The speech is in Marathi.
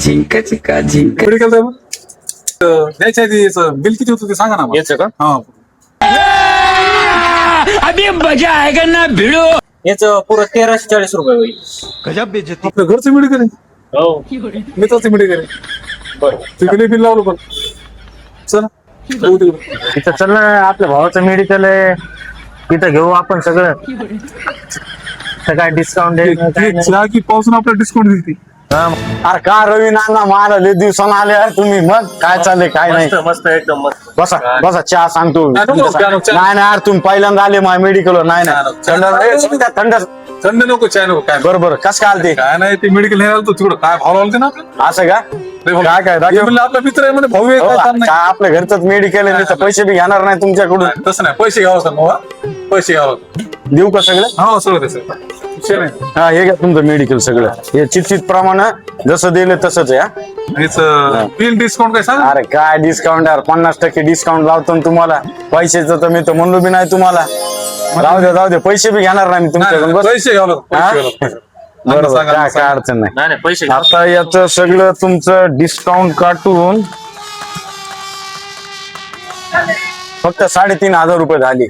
झिंका चिका झिंका मेडिकल साहेब द्यायच्या आधी याचं बिल किती होतं ते सांगा ना मला. याचं का? हा अभी मजा आएगा ना भिड़ो. याचं पुरं 1340 रुपये होईल. आपलं घरचं मेडिकल आहे हो मित्राचं मेडिकल आहे बरं तिकडे बिल लावलं पण चला जाऊ तिकडे. तिथं चल ना, आपल्या भावाचं मेडिकल आहे तिथं घेऊ आपण सगळं. काय डिस्काउंट चहा की पावसून आपल्याला डिस्काउंट दिली अरे का रवी नाना मला लय दिवसानं आले यार तुम्ही. मग काय चाललंय काय नाही. मस्त मस्त एकदम मस्त. बसा बसा चहा सांगतो. नको, नको, चहा. नाही नाही यार तुम्ही पहिल्यांदा आले माझ्या मेडिकलवर. नाही चहा नाही नको. थंड थंड थंड नको चाय नको काय बरोबर कस काय आलते काय नाही ते मेडिकल नाही आलं तिकडं काय भाव लावलं ते ना आपलं असं का काय काय हे दाखव. म्हणलं आपला मित्र आहे म्हणजे भाऊ आहे हो, काय काम काय आपल्या घरचंच मेडिकल आहे तर पैसे बी घेणार नाही तुमच्याकडून. नाही तसं नाही पैसे घ्यावं सर मग पैसे घ्यावं देऊ का सगळं. हो सगळं ते सर विषय नाही हा हे घ्या तुमचं मेडिकल सगळं. हे चिठ्ठीत प्रमाणे जसं दिलं तसंच आहे. हा. हेच बिल डिस्काउंट काय सांग अरे काय डिस्काउंट यार 50% डिस्काउंट लावतो ना तुम्हाला. पैशाचं तर मी तर म्हणलो बी नाही तुम्हाला. जाऊ दे पैसे बी घेणार नाही मी तुमच्याकडून. बस पैसे घ्यावं हा? बरोबर सांगा, काय सांगा. काय अडचण नाही. नाही नाही पैसे घ्या. आता याचं सगळं तुमचं डिस्काउंट काटून फक्त 3,500 रुपये झाले.